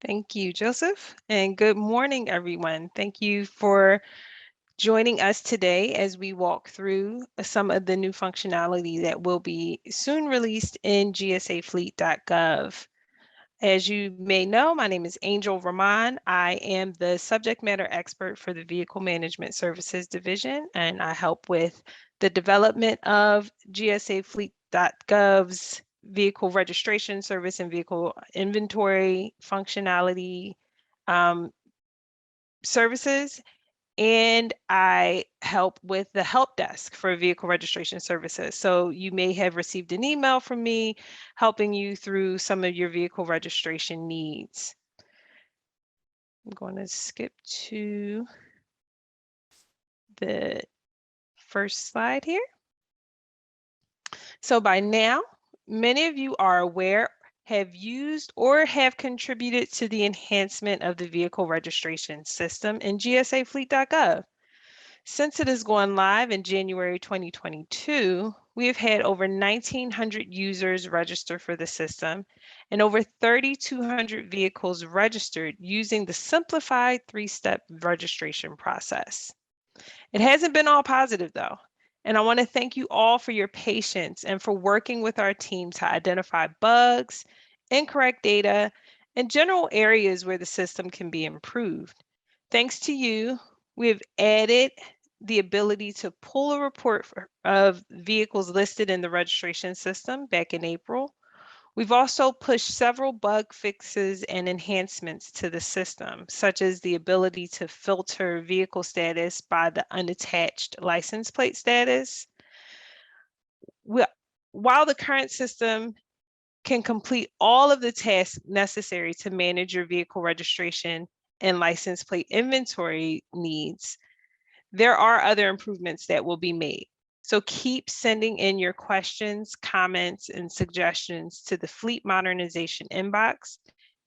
Thank you, Joseph, and good morning, everyone. Thank you for joining us today as we walk through some of the new functionality that will be soon released in GSAFleet.gov. As you may know, my name is Angel Rahman. I am the subject matter expert for the Vehicle Management Services Division, and I help with the development of GSAFleet.gov's vehicle registration service and vehicle inventory functionality services. And I help with the help desk for vehicle registration services. So you may have received an email from me helping you through some of your vehicle registration needs. I'm going to skip to the first slide here. So by now, many of you are aware, have used, or have contributed to the enhancement of the vehicle registration system in GSAFleet.gov. Since it has gone live in January 2022, we have had over 1,900 users register for the system and over 3,200 vehicles registered using the simplified three-step registration process. It hasn't been all positive though, and I want to thank you all for your patience and for working with our team to identify bugs, incorrect data, and general areas where the system can be improved. Thanks to you, we have added the ability to pull a report of vehicles listed in the registration system back in April. We've also pushed several bug fixes and enhancements to the system, such as the ability to filter vehicle status by the unattached license plate status. While the current system can complete all of the tasks necessary to manage your vehicle registration and license plate inventory needs, there are other improvements that will be made. So keep sending in your questions, comments, and suggestions to the Fleet Modernization inbox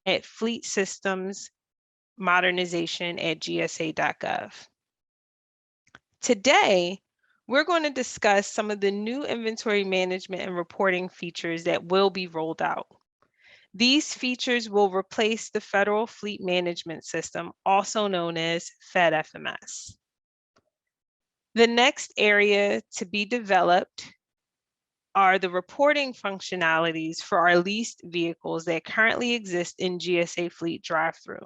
at fleetsystemsmodernization@gsa.gov. Today, we're going to discuss some of the new inventory management and reporting features that will be rolled out. These features will replace the Federal Fleet Management System, also known as FedFMS. The next area to be developed are the reporting functionalities for our leased vehicles that currently exist in GSA Fleet drive-thru.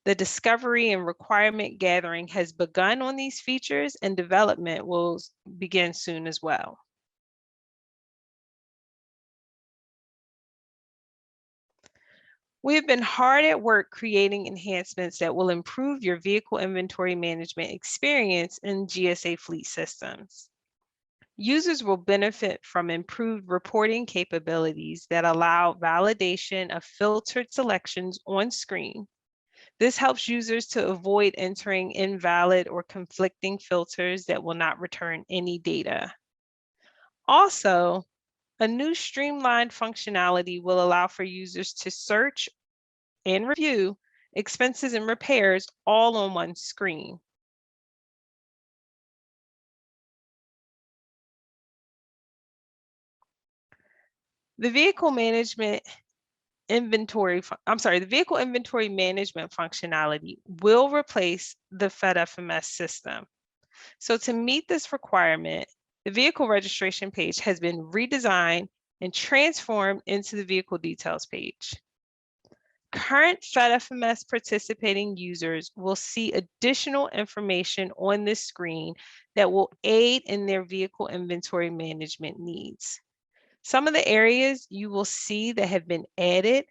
The discovery and requirement gathering has begun on these features, and development will begin soon as well. We have been hard at work creating enhancements that will improve your vehicle inventory management experience in GSA Fleet systems. Users will benefit from improved reporting capabilities that allow validation of filtered selections on screen. This helps users to avoid entering invalid or conflicting filters that will not return any data. Also, a new streamlined functionality will allow for users to search and review expenses and repairs all on one screen. The vehicle inventory management functionality will replace the FedFMS system. So to meet this requirement, the vehicle registration page has been redesigned and transformed into the vehicle details page. Current FedFMS participating users will see additional information on this screen that will aid in their vehicle inventory management needs. Some of the areas you will see that have been added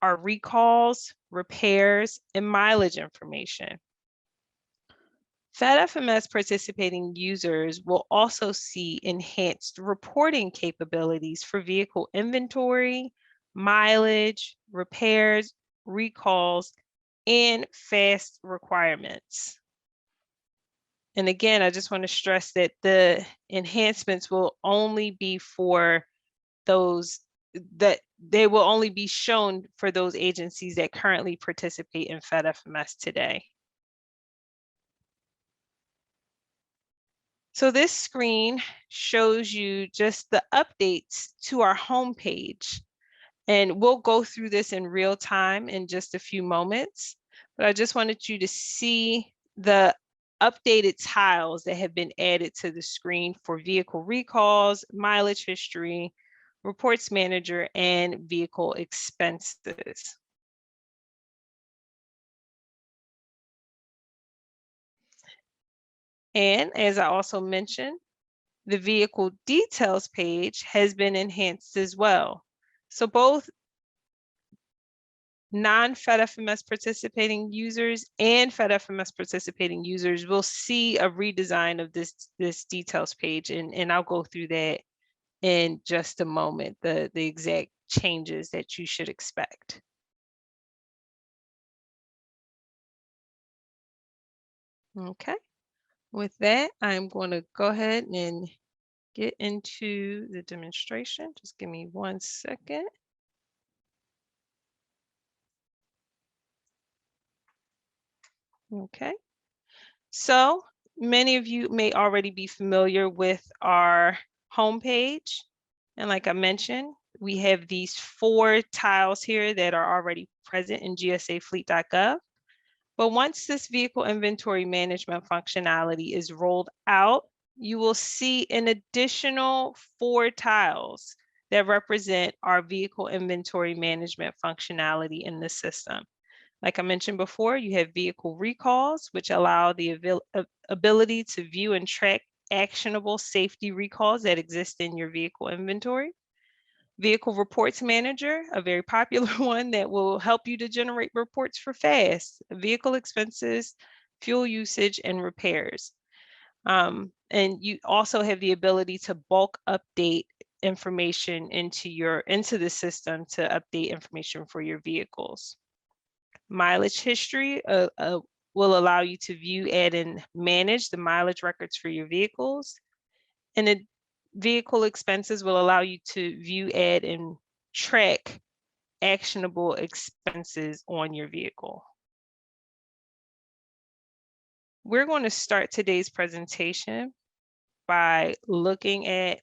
are recalls, repairs, and mileage information. FedFMS participating users will also see enhanced reporting capabilities for vehicle inventory, mileage, repairs, recalls, and fast requirements. And again, I just want to stress that the enhancements will only be for those that they will only be shown for those agencies that currently participate in FedFMS today. So this screen shows you just the updates to our homepage. And we'll go through this in real time in just a few moments, but I just wanted you to see the updated tiles that have been added to the screen for vehicle recalls, mileage history, reports manager, and vehicle expenses. And as I also mentioned, the vehicle details page has been enhanced as well. So both non-FedFMS participating users and FedFMS participating users will see a redesign of this details page, and I'll go through that in just a moment, the exact changes that you should expect. Okay, with that, I'm going to go ahead and get into the demonstration. Just give me 1 second. Okay, so many of you may already be familiar with our homepage. And like I mentioned, we have these 4 tiles here that are already present in GSAFleet.gov. But once this vehicle inventory management functionality is rolled out, you will see an additional 4 tiles that represent our vehicle inventory management functionality in the system. Like I mentioned before, you have vehicle recalls, which allow the ability to view and track actionable safety recalls that exist in your vehicle inventory. Vehicle Reports Manager, a very popular one that will help you to generate reports for FAST, vehicle expenses, fuel usage, and repairs. And you also have the ability to bulk update information into the system to update information for your vehicles. Mileage history will allow you to view, add, and manage the mileage records for your vehicles. And the vehicle expenses will allow you to view, add, and track actionable expenses on your vehicle. We're going to start today's presentation by looking at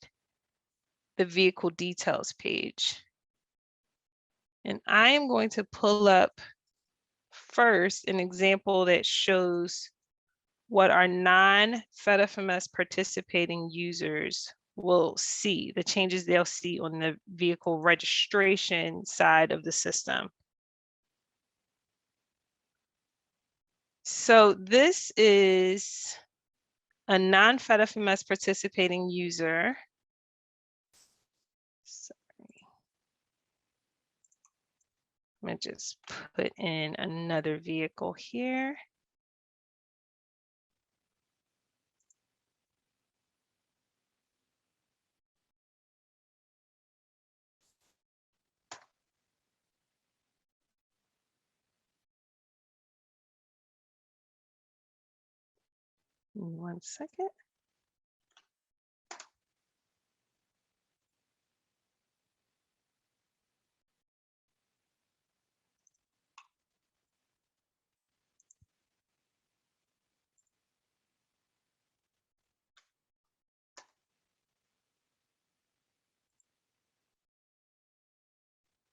the vehicle details page. And I am going to pull up first an example that shows what our non-FedFMS participating users will see, the changes they'll see on the vehicle registration side of the system. So this is a non-FedFMS participating user. Sorry. I'm going to just put in another vehicle here. One second.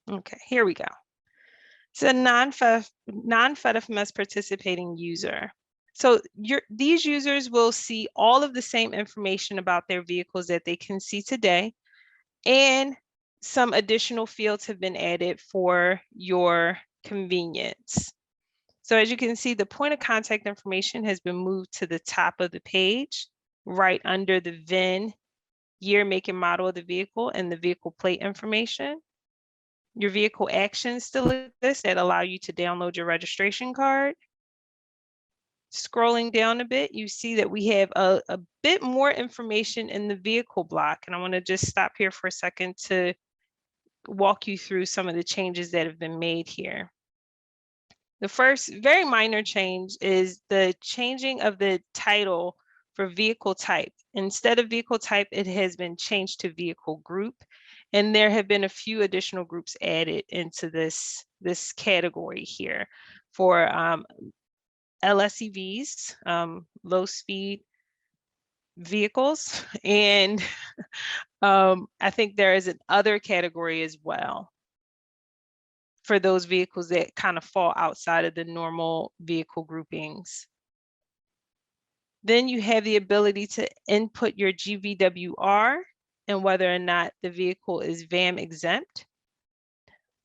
Okay, here we go. It's a non-FedFMS participating user. So these users will see all of the same information about their vehicles that they can see today, and some additional fields have been added for your convenience. So as you can see, the point of contact information has been moved to the top of the page, right under the VIN, year, make, and model of the vehicle, and the vehicle plate information. Your vehicle actions still exist that allow you to download your registration card. Scrolling down a bit, you see that we have a bit more information in the vehicle block. And I want to just stop here for a second to walk you through some of the changes that have been made here. The first very minor change is the changing of the title for vehicle type. Instead of vehicle type, it has been changed to vehicle group. And there have been a few additional groups added into this category here for LSEVs, low speed vehicles. And I think there is an other category as well. for those vehicles that kind of fall outside of the normal vehicle groupings. Then you have the ability to input your GVWR and whether or not the vehicle is VAM exempt.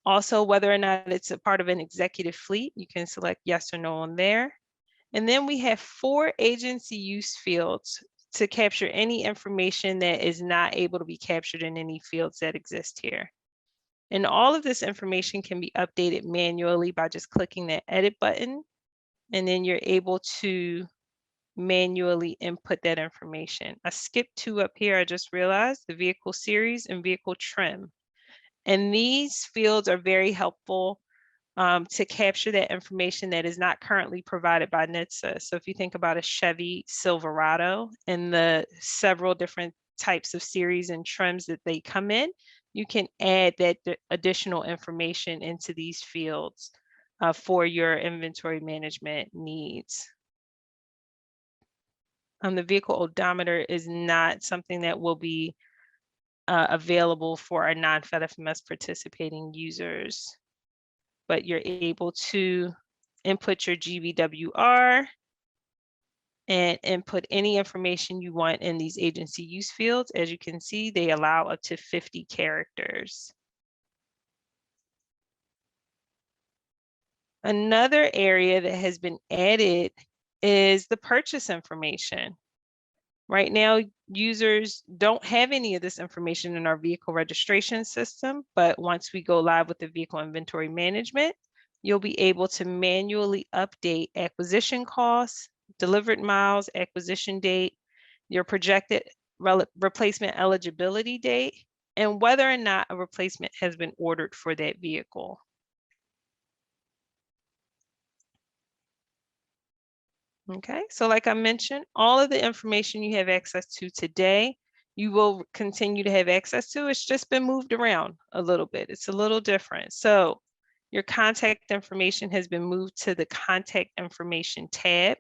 Also, whether or not it's a part of an executive fleet, you can select yes or no on there. And then we have 4 agency use fields to capture any information that is not able to be captured in any fields that exist here. And all of this information can be updated manually by just clicking that edit button, and then you're able to manually input that information. I skipped 2 up here, I just realized, the vehicle series and vehicle trim. And these fields are very helpful to capture that information that is not currently provided by NHTSA. So if you think about a Chevy Silverado and the several different types of series and trims that they come in, you can add that additional information into these fields for your inventory management needs. The vehicle odometer is not something that will be available for our non-FedFMS participating users, but you're able to input your GVWR and input any information you want in these agency use fields. As you can see, they allow up to 50 characters. Another area that has been added is the purchase information. Right now, users don't have any of this information in our vehicle registration system, but once we go live with the vehicle inventory management, you'll be able to manually update acquisition costs, delivered miles, acquisition date, your projected replacement eligibility date, and whether or not a replacement has been ordered for that vehicle. Okay, so like I mentioned, all of the information you have access to today, you will continue to have access to. It's just been moved around a little bit. It's a little different. So your contact information has been moved to the contact information tab,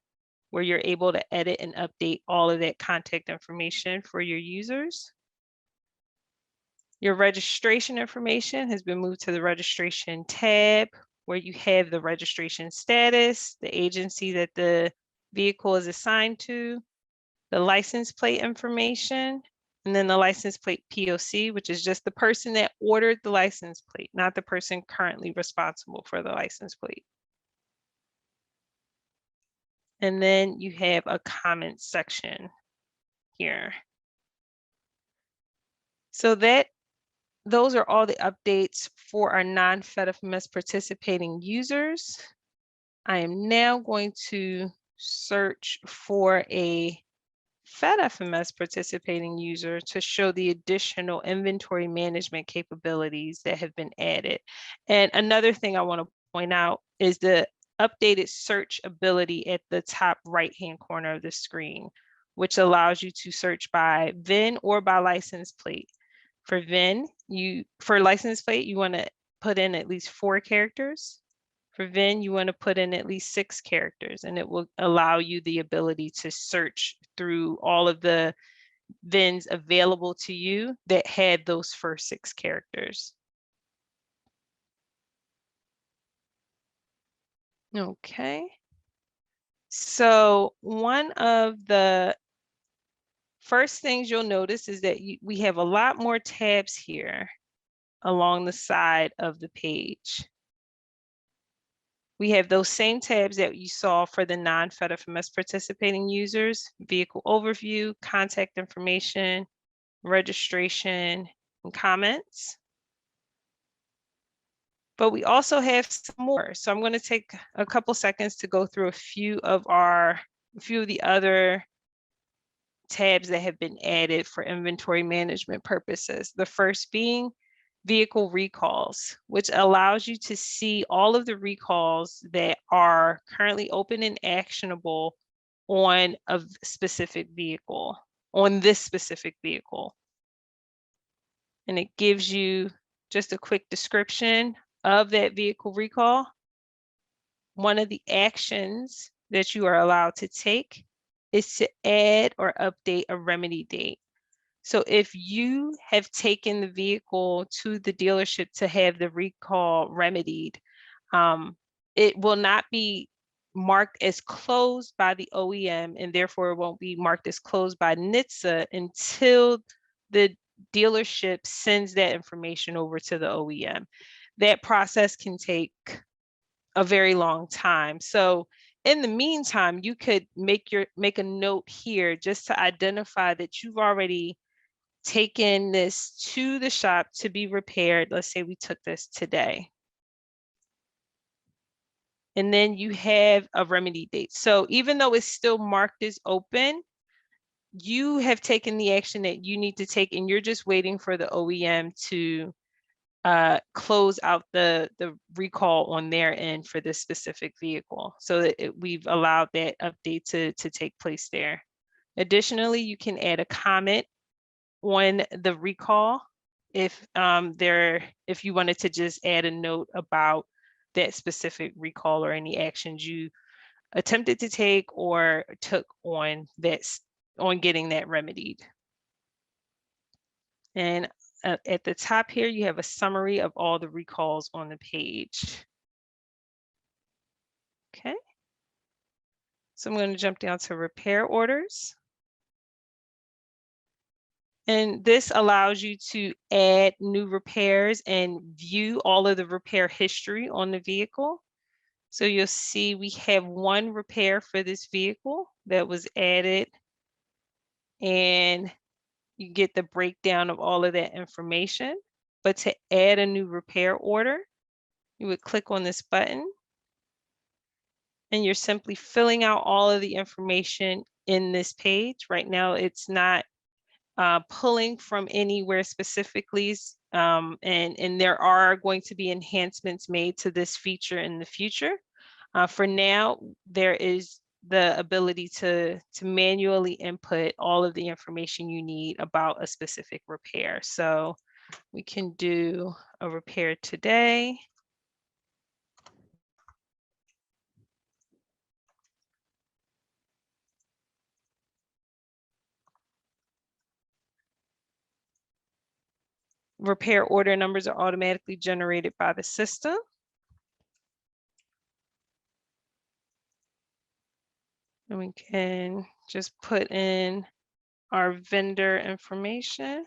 where you're able to edit and update all of that contact information for your users. Your registration information has been moved to the registration tab, where you have the registration status, the agency that the vehicle is assigned to, the license plate information, and then the license plate POC, which is just the person that ordered the license plate, not the person currently responsible for the license plate. And then you have a comment section here. So those are all the updates for our non-FedFMS participating users. I am now going to search for a FedFMS participating user to show the additional inventory management capabilities that have been added. And another thing I want to point out is the updated search ability at the top right-hand corner of the screen, which allows you to search by VIN or by license plate. For VIN, for license plate, you want to put in at least 4 characters. For VIN, you want to put in at least 6 characters, and it will allow you the ability to search through all of the VINs available to you that had those first 6 characters. Okay. So one of the first things you'll notice is that we have a lot more tabs here along the side of the page. We have those same tabs that you saw for the non-FedFMS participating users: vehicle overview, contact information, registration, and comments. But we also have some more. So I'm going to take a couple seconds to go through a few of the other tabs that have been added for inventory management purposes. The first being vehicle recalls, which allows you to see all of the recalls that are currently open and actionable on a specific vehicle, on this specific vehicle. And it gives you just a quick description of that vehicle recall. One of the actions that you are allowed to take is to add or update a remedy date. So if you have taken the vehicle to the dealership to have the recall remedied, it will not be marked as closed by the OEM, and therefore it won't be marked as closed by NHTSA until the dealership sends that information over to the OEM. That process can take a very long time. So in the meantime, you could make a note here just to identify that you've already taken this to the shop to be repaired. Let's say we took this today. And then you have a remedy date. So even though it's still marked as open, you have taken the action that you need to take, and you're just waiting for the OEM to close out the recall on their end for this specific vehicle. So that we've allowed that update to take place there. Additionally, you can add a comment on the recall if you wanted to just add a note about that specific recall or any actions you attempted to take or took on getting that remedied. And at the top here, you have a summary of all the recalls on the page. Okay. So I'm going to jump down to repair orders. And this allows you to add new repairs and view all of the repair history on the vehicle. So you'll see we have one repair for this vehicle that was added, and you get the breakdown of all of that information. But to add a new repair order, you would click on this button, and you're simply filling out all of the information in this page. Right now, it's not pulling from anywhere specifically, and there are going to be enhancements made to this feature in the future. For now, there is the ability to manually input all of the information you need about a specific repair. So we can do a repair today. Repair order numbers are automatically generated by the system. And we can just put in our vendor information.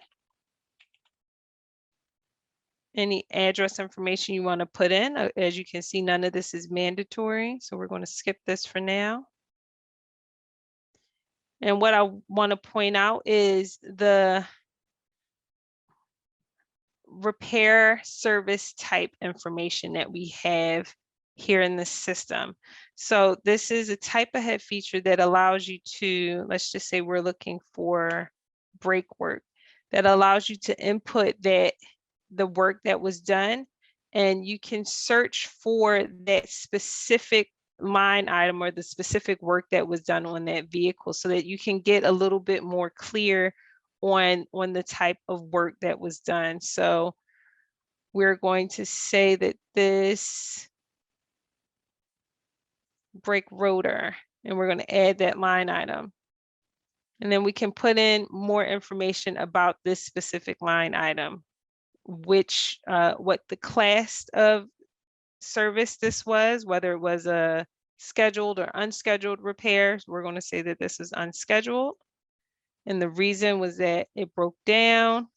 Any address information you want to put in. As you can see, none of this is mandatory, so we're going to skip this for now. And what I want to point out is the repair service type information that we have here in the system. So this is a type ahead feature that allows you to, let's just say we're looking for brake work, that allows you to input the work that was done, and you can search for that specific line item or the specific work that was done on that vehicle, so that you can get a little bit more clear on the type of work that was done. So we're going to say that this brake rotor, and we're going to add that line item. And then we can put in more information about this specific line item, which what the class of service this was, whether it was a scheduled or unscheduled repairs. We're going to say that this is unscheduled. And the reason was that it broke down.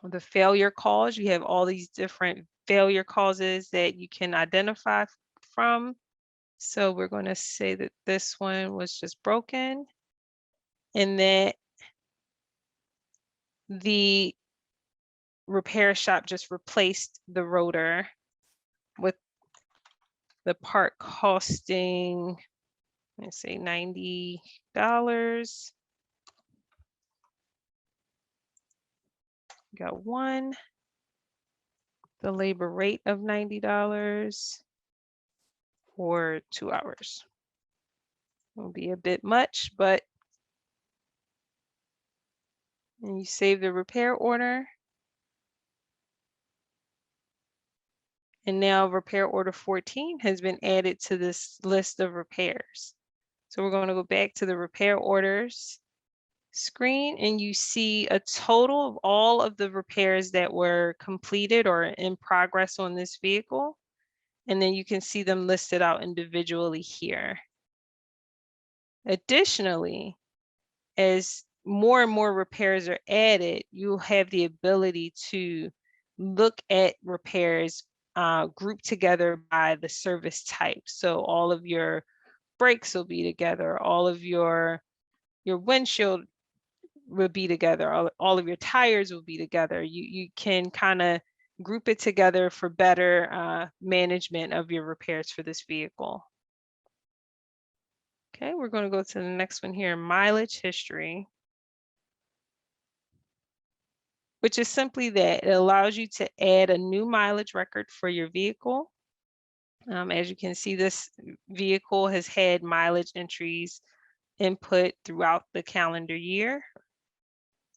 The failure cause, you have all these different failure causes that you can identify from. So we're going to say that this one was just broken, and that the repair shop just replaced the rotor with the part costing, let's say $90. Got one. The labor rate of $90 for 2 hours. Will be a bit much, but and you save the repair order. And now repair order 14 has been added to this list of repairs. So we're going to go back to the repair orders. screen and you see a total of all of the repairs that were completed or in progress on this vehicle. And then you can see them listed out individually here. Additionally, as more and more repairs are added, you'll have the ability to look at repairs grouped together by the service type. So all of your brakes will be together, all of your windshield will be together, all of your tires will be together. You can kind of group it together for better management of your repairs for this vehicle. Okay, we're going to go to the next one here, mileage history, which is simply that it allows you to add a new mileage record for your vehicle. As you can see, this vehicle has had mileage entries input throughout the calendar year.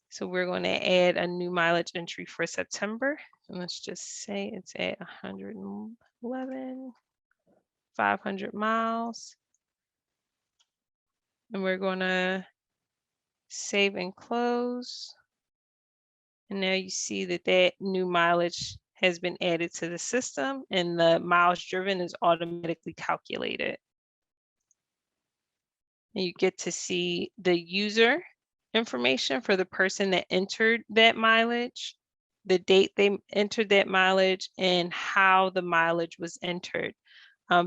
So we're going to add a new mileage entry for September. And let's just say it's at 111, 500 miles. And we're going to save and close. And now you see that that new mileage has been added to the system and the miles driven is automatically calculated. And you get to see the user information for the person that entered that mileage, the date they entered that mileage, and how the mileage was entered.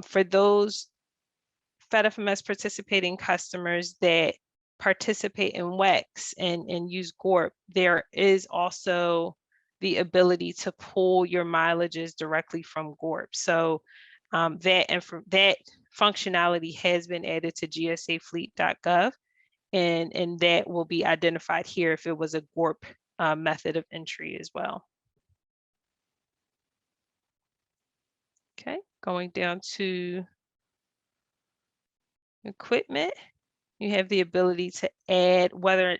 For those FedFMS participating customers that participate in WEX and use GORP, there is also the ability to pull your mileages directly from GORP. So that functionality has been added to GSAFleet.gov, and that will be identified here if it was a GORP method of entry as well. Okay, going down to equipment, you have the ability to add whether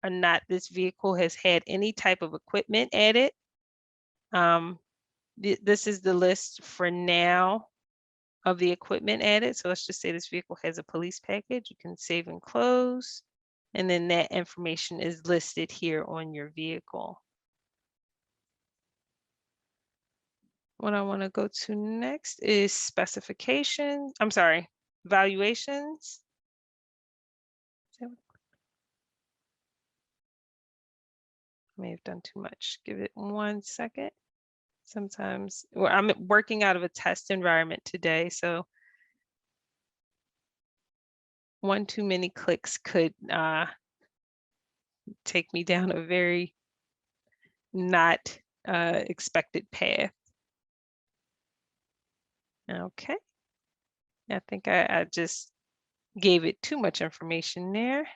or not this vehicle has had any type of equipment added. This is the list for now of the equipment added. So let's just say this vehicle has a police package. You can save and close, and then that information is listed here on your vehicle. What I want to go to next is specifications. I'm sorry, valuations. I may have done too much. Give it 1 second. Sometimes, well, I'm working out of a test environment today, so one too many clicks could take me down a very not expected path. Okay, I think I just gave it too much information there.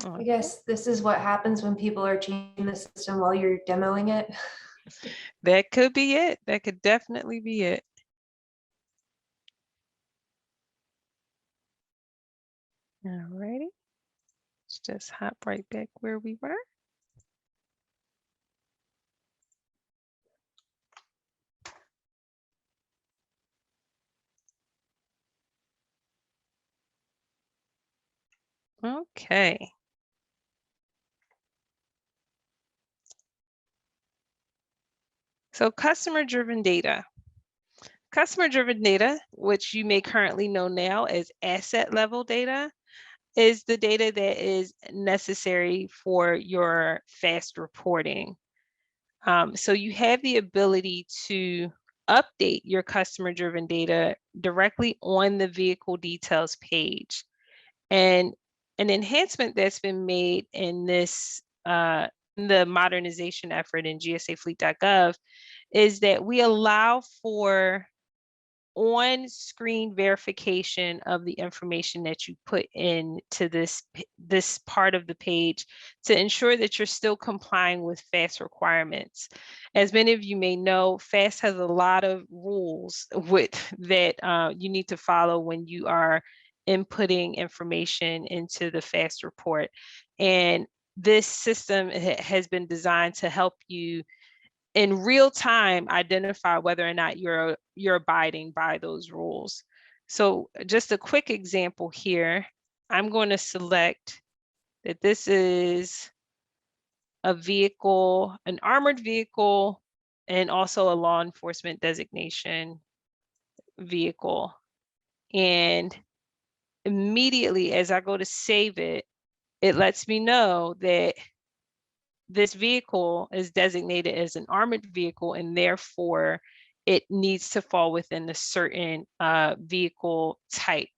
I guess this is what happens when people are changing the system while you're demoing it. That could be it. That could definitely be it. Alrighty, let's just hop right back where we were. Okay. So customer-driven data. Customer-driven data, which you may currently know now as asset-level data, is the data that is necessary for your fast reporting. So you have the ability to update your customer-driven data directly on the vehicle details page. And an enhancement that's been made in this the modernization effort in GSAFleet.gov is that we allow for on-screen verification of the information that you put into this part of the page to ensure that you're still complying with FAST requirements. As many of you may know, FAST has a lot of rules that you need to follow when you are inputting information into the FAST report. And this system has been designed to help you in real time identify whether or not you're abiding by those rules. So just a quick example here, I'm going to select that this is a vehicle, an armored vehicle, and also a law enforcement designation vehicle. And immediately as I go to save it, it lets me know that this vehicle is designated as an armored vehicle, and therefore it needs to fall within a certain vehicle type.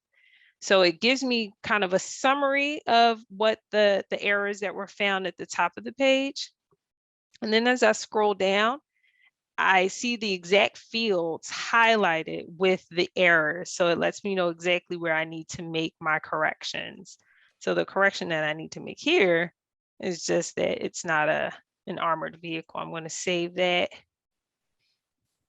So it gives me kind of a summary of what the errors that were found at the top of the page. And then as I scroll down, I see the exact fields highlighted with the errors. So it lets me know exactly where I need to make my corrections. So the correction that I need to make here is just that it's not an armored vehicle. I'm going to save that.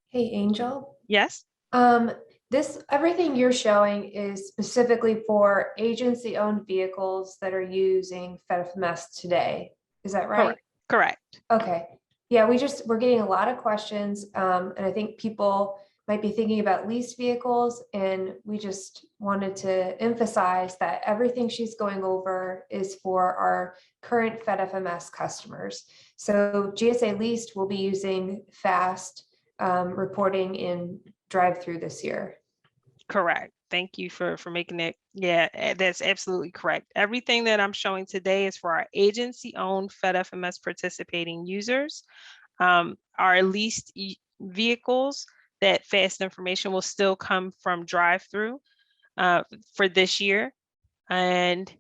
Hey, Angel. Yes. Everything you're showing is specifically for agency-owned vehicles that are using FedFMS today. Is that right? Correct. Okay. Yeah, we're getting a lot of questions, and I think people might be thinking about leased vehicles, and we just wanted to emphasize that everything she's going over is for our current FedFMS customers. So GSA Leased will be using fast reporting in drive-through this year. Correct. Thank you for making that. Yeah, that's absolutely correct. Everything that I'm showing today is for our agency-owned FedFMS participating users. Our leased vehicles, that fast information will still come from drive-through for this year. And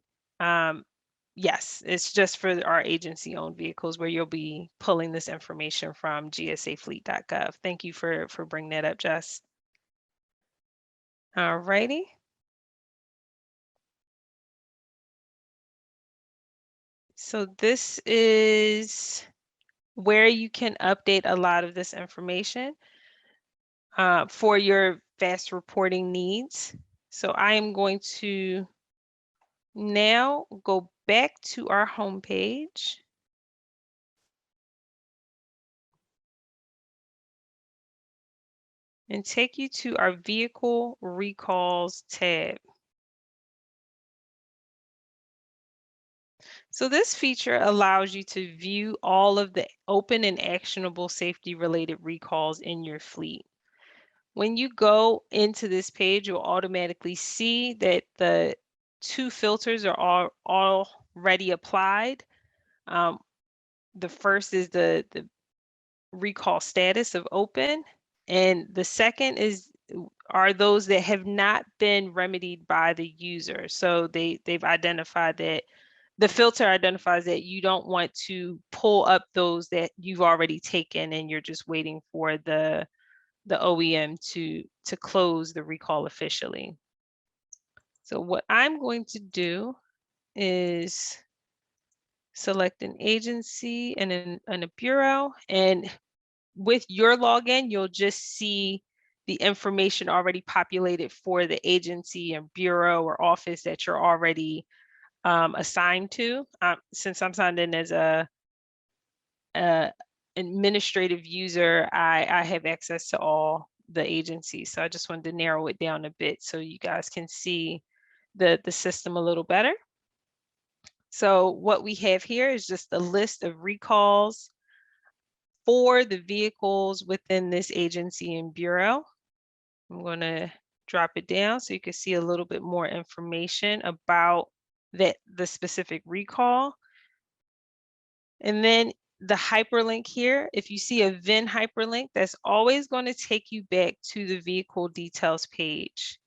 yes, it's just for our agency-owned vehicles where you'll be pulling this information from GSAFleet.gov. Thank you for bringing that up, Jess. All righty. So this is where you can update a lot of this information for your fast reporting needs. So I am going to now go back to our home page. And take you to our vehicle recalls tab. So this feature allows you to view all of the open and actionable safety related recalls in your fleet. When you go into this page, you'll automatically see that the two filters are already applied. The first is the recall status of open, and the second are those that have not been remedied by the user. So they've identified that the filter identifies that you don't want to pull up those that you've already taken and you're just waiting for the OEM to close the recall officially. So what I'm going to do is select an agency and a bureau, and with your login, you'll just see the information already populated for the agency and bureau or office that you're already assigned to. Since I'm signed in as a administrative user, I have access to all the agencies. So I just wanted to narrow it down a bit so you guys can see the system a little better. So what we have here is just a list of recalls for the vehicles within this agency and bureau. I'm going to drop it down so you can see a little bit more information about the specific recall. And then the hyperlink here, if you see a VIN hyperlink, that's always going to take you back to the vehicle details page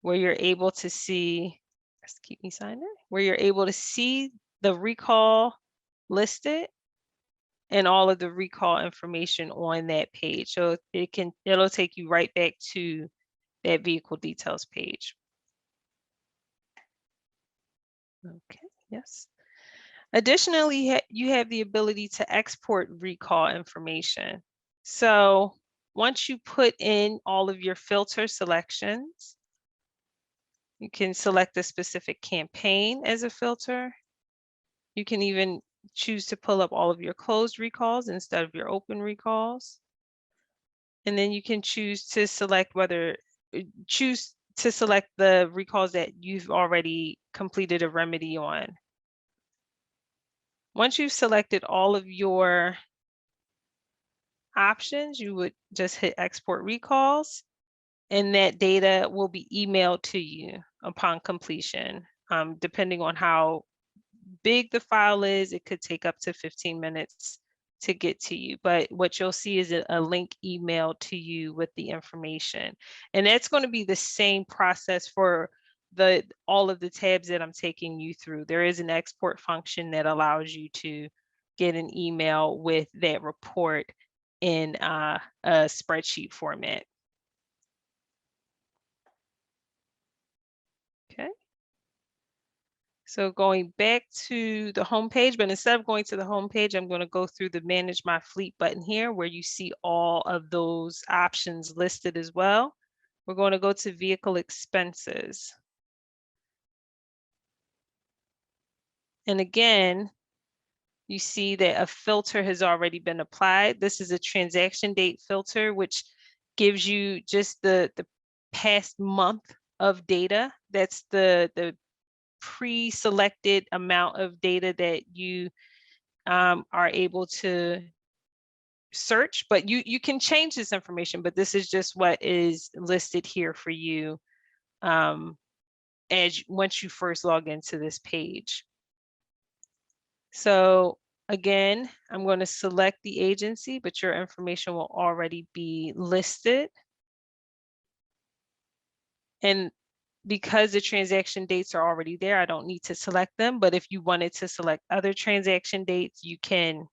where you're able to see, let's keep me signed in, where you're able to see the recall listed and all of the recall information on that page. So it'll take you right back to that vehicle details page. Okay, yes. Additionally, you have the ability to export recall information. So once you put in all of your filter selections, you can select a specific campaign as a filter. You can even choose to pull up all of your closed recalls instead of your open recalls. And then you can choose to select the recalls that you've already completed a remedy on. Once you've selected all of your options, you would just hit export recalls, and that data will be emailed to you upon completion. Depending on how big the file is, it could take up to 15 minutes to get to you. But what you'll see is a link emailed to you with the information. And that's going to be the same process for all of the tabs that I'm taking you through. There is an export function that allows you to get an email with that report in a spreadsheet format. Okay. So going back to the home page, but instead of going to the home page, I'm going to go through the Manage My Fleet button here where you see all of those options listed as well. We're going to go to Vehicle Expenses. And again, you see that a filter has already been applied. This is a transaction date filter, which gives you just the past month of data. That's the pre-selected amount of data that you are able to search, but you can change this information, but this is just what is listed here for you once you first log into this page. So again, I'm going to select the agency, but your information will already be listed. And because the transaction dates are already there, I don't need to select them. But if you wanted to select other transaction dates, you can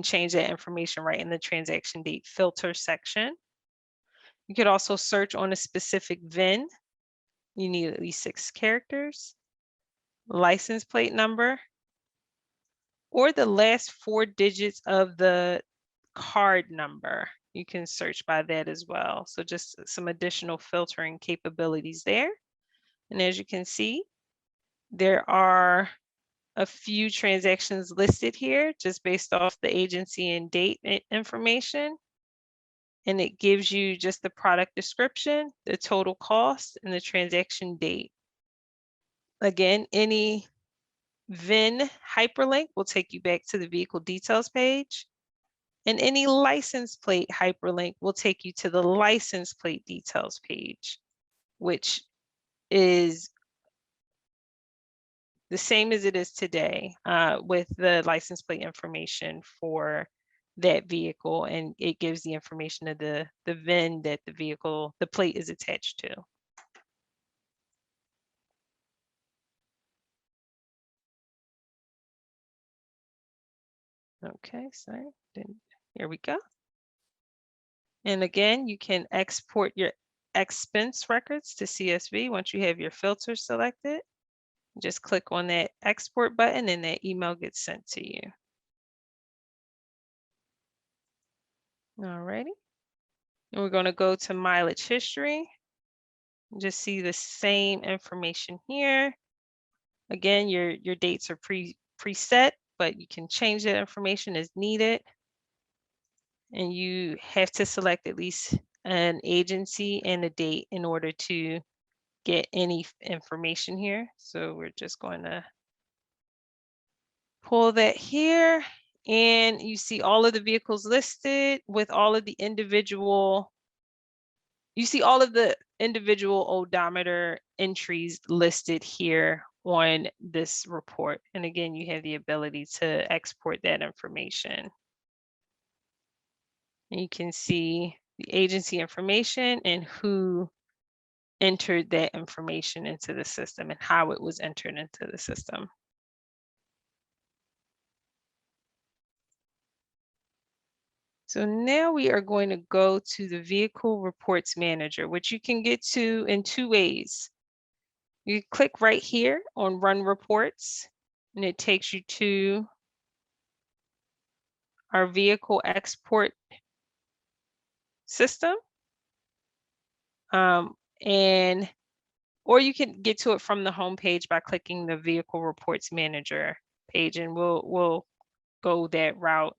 change that information right in the transaction date filter section. You could also search on a specific VIN. You need at least 6 characters, license plate number, or the last 4 digits of the card number. You can search by that as well. So just some additional filtering capabilities there. And as you can see, there are a few transactions listed here just based off the agency and date information. And it gives you just the product description, the total cost, and the transaction date. Again, any VIN hyperlink will take you back to the vehicle details page. And any license plate hyperlink will take you to the license plate details page, which is the same as it is today with the license plate information for that vehicle, and it gives the information of the VIN that the plate is attached to. Okay, sorry, here we go. And again, you can export your expense records to CSV once you have your filter selected. Just click on that export button and that email gets sent to you. Alrighty. And we're going to go to mileage history. Just see the same information here. Again, your dates are preset, but you can change that information as needed. And you have to select at least an agency and a date in order to get any information here. So we're just going to pull that here, and you see all of the vehicles listed with all of the individual, odometer entries listed here on this report. And again, you have the ability to export that information. And you can see the agency information and who entered that information into the system and how it was entered into the system. So now we are going to go to the Vehicle Reports Manager, which you can get to in 2 ways. You click right here on Run Reports, and it takes you to our vehicle export system. Or you can get to it from the home page by clicking the Vehicle Reports Manager page, and we'll go that route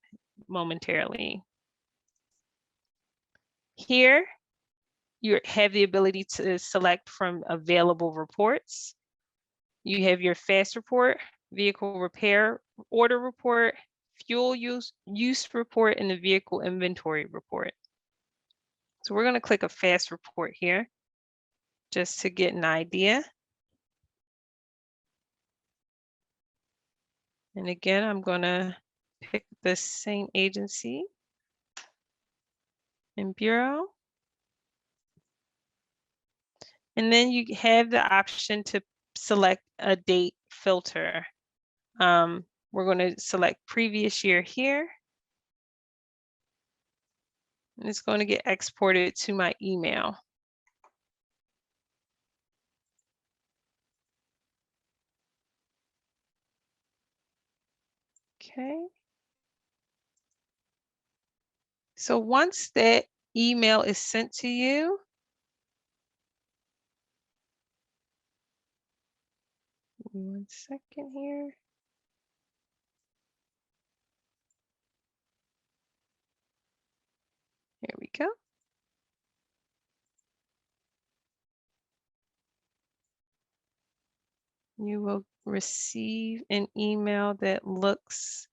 momentarily. Here, you have the ability to select from available reports. You have your FAST report, vehicle repair order report, fuel use report, and the vehicle inventory report. So we're going to click a FAST report here just to get an idea. And again, I'm going to pick the same agency and bureau. And then you have the option to select a date filter. We're going to select previous year here. And it's going to get exported to my email. Okay. So once that email is sent to you, one second here. Here we go. You will receive an email that looks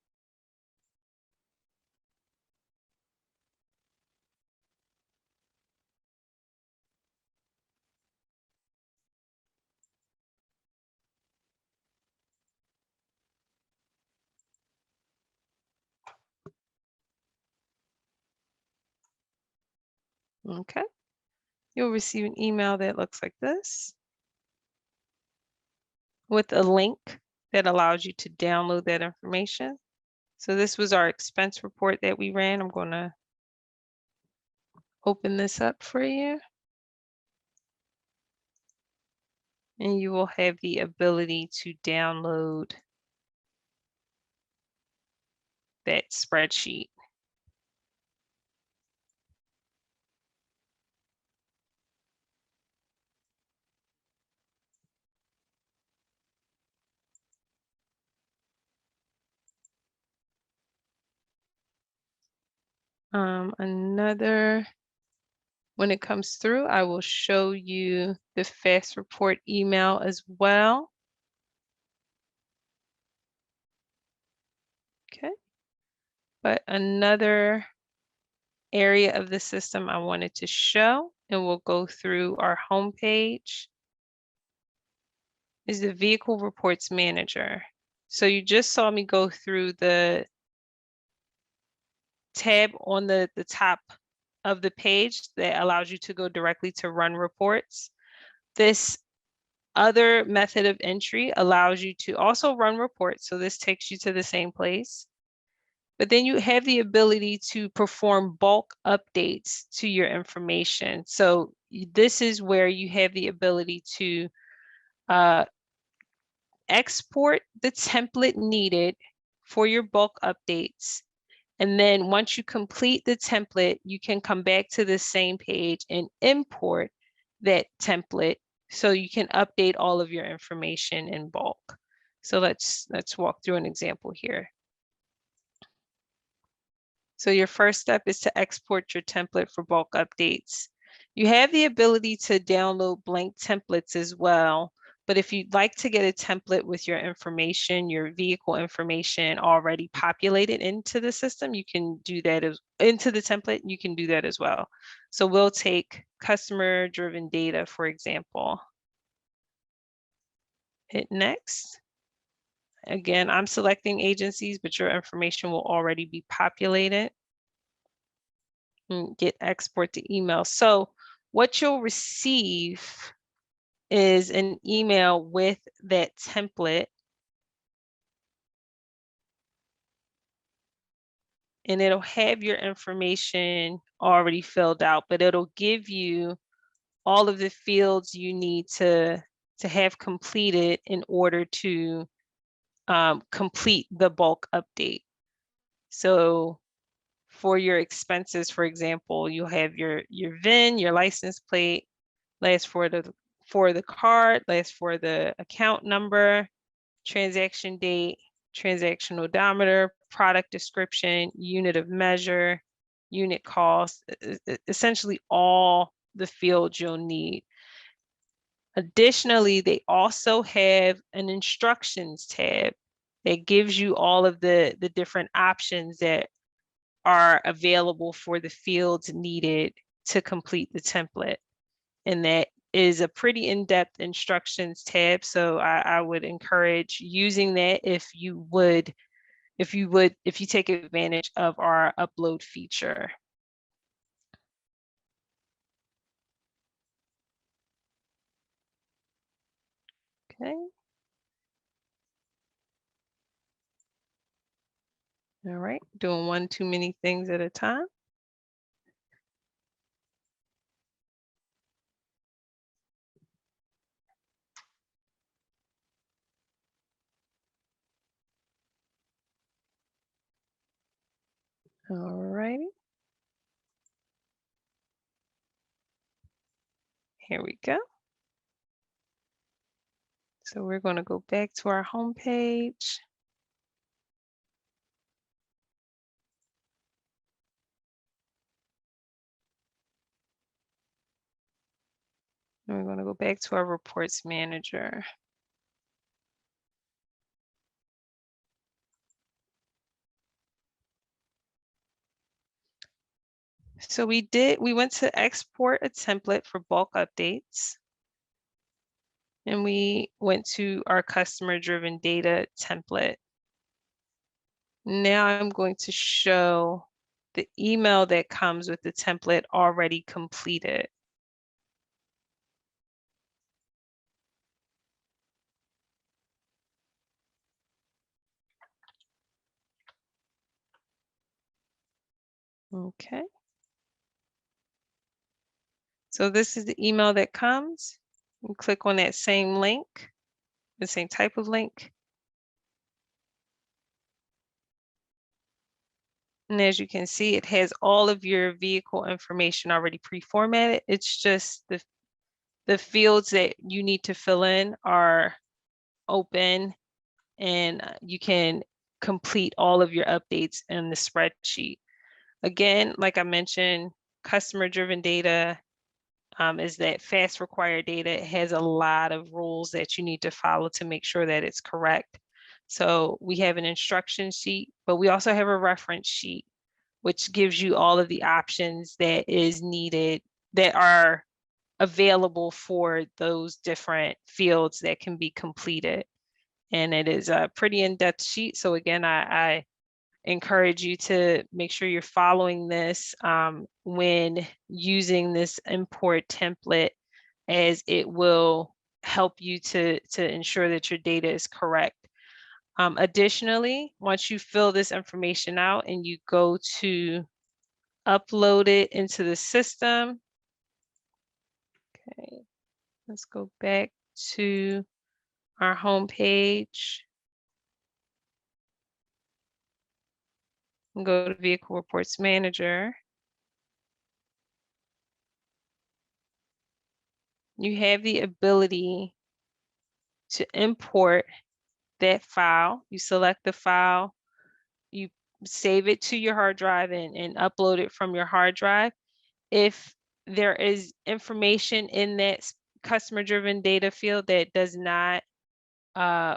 okay. You'll receive an email that looks like this with a link that allows you to download that information. So this was our expense report that we ran. I'm going to open this up for you. And you will have the ability to download that spreadsheet. When it comes through, I will show you the FAST report email as well. Okay. But another area of the system I wanted to show, and we'll go through our home page, is the Vehicle Reports Manager. So you just saw me go through the tab on the top of the page that allows you to go directly to run reports. This other method of entry allows you to also run reports. So this takes you to the same place. But then you have the ability to perform bulk updates to your information. So this is where you have the ability to export the template needed for your bulk updates. And then once you complete the template, you can come back to the same page and import that template so you can update all of your information in bulk. So let's walk through an example here. So your first step is to export your template for bulk updates. You have the ability to download blank templates as well. But if you'd like to get a template with your information, your vehicle information already populated into the system, you can do that into the template, you can do that as well. So we'll take customer driven data, for example. Hit next. Again, I'm selecting agencies, but your information will already be populated. And get export to email. So what you'll receive is an email with that template. And it'll have your information already filled out, but it'll give you all of the fields you need to have completed in order to complete the bulk update. So for your expenses, for example, you'll have your VIN, your license plate, last for the card, last for the account number, transaction date, transaction odometer, product description, unit of measure, unit cost, essentially all the fields you'll need. Additionally, they also have an instructions tab that gives you all of the different options that are available for the fields needed to complete the template. And that is a pretty in-depth instructions tab. So I would encourage using that if you take advantage of our upload feature. Okay. All right, doing one too many things at a time. All righty. Here we go. So we're going to go back to our home page. And we're going to go back to our reports manager. So we went to export a template for bulk updates. And we went to our customer-driven data template. Now I'm going to show the email that comes with the template already completed. Okay. So this is the email that comes. You click on that same link, the same type of link. And as you can see, it has all of your vehicle information already pre-formatted. It's just the fields that you need to fill in are open, and you can complete all of your updates in the spreadsheet. Again, like I mentioned, customer-driven data is that fast required data. It has a lot of rules that you need to follow to make sure that it's correct. So we have an instruction sheet, but we also have a reference sheet, which gives you all of the options that is needed, that are available for those different fields that can be completed. And it is a pretty in-depth sheet. So again, I encourage you to make sure you're following this when using this import template, as it will help you to ensure that your data is correct. Additionally, once you fill this information out and you go to upload it into the system, okay, let's go back to our home page and go to Vehicle Reports Manager. You have the ability to import that file. You select the file, you save it to your hard drive and upload it from your hard drive. If there is information in that customer-driven data field that does not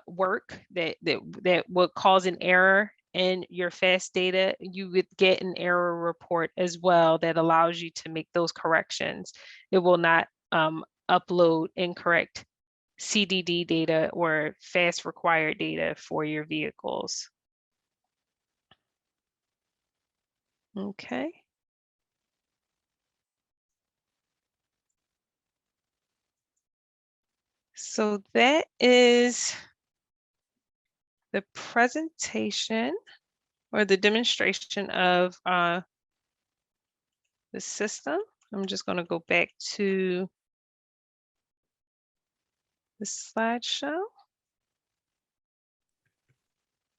work, that would cause an error in your FAST data, you would get an error report as well that allows you to make those corrections. It will not upload incorrect CDD data or FAST required data for your vehicles. Okay. So that is the presentation or the demonstration of the system. I'm just going to go back to the slideshow.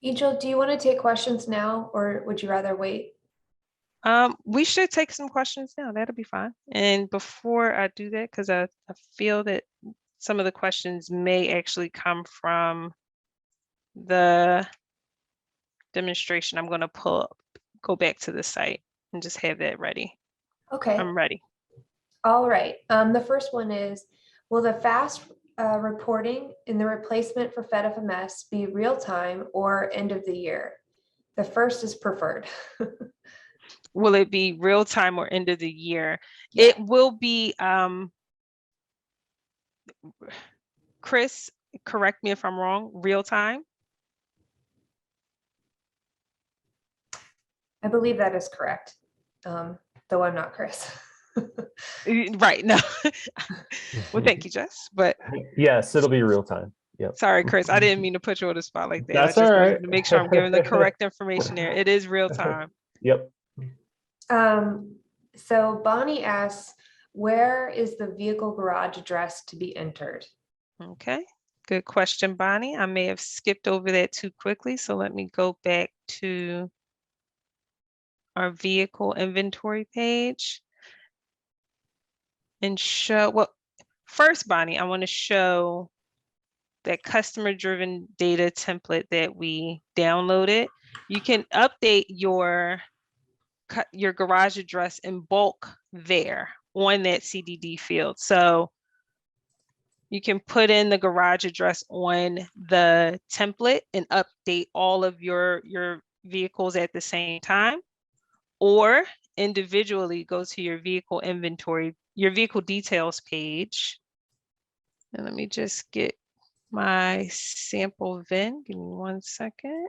Angel, do you want to take questions now, or would you rather wait? We should take some questions now. That'll be fine. And before I do that, because I feel that some of the questions may actually come from the demonstration, I'm going to go back to the site and just have that ready. Okay. I'm ready. All right. The first one is, will the fast reporting in the replacement for FedFMS be real time or end of the year? The first is preferred. Will it be real time or end of the year? Yeah. It will be, Chris, correct me if I'm wrong, real time? I believe that is correct, though I'm not Chris. Right, no. Well, thank you, Jess, but yes, it'll be real time. Yep. Sorry, Chris, I didn't mean to put you on the spot like that. That's I just all wanted right. to make sure I'm giving the correct information there. It is real time. Yep. So Bonnie asks, where is the vehicle garage address to be entered? Okay, good question, Bonnie. I may have skipped over that too quickly, so let me go back to our vehicle inventory page and show, well, first, Bonnie, I want to show that customer-driven data template that we downloaded. You can update your garage address in bulk there on that CDD field. So you can put in the garage address on the template and update all of your vehicles at the same time, or individually go to your vehicle inventory, your vehicle details page. And let me just get my sample VIN. Give me 1 second.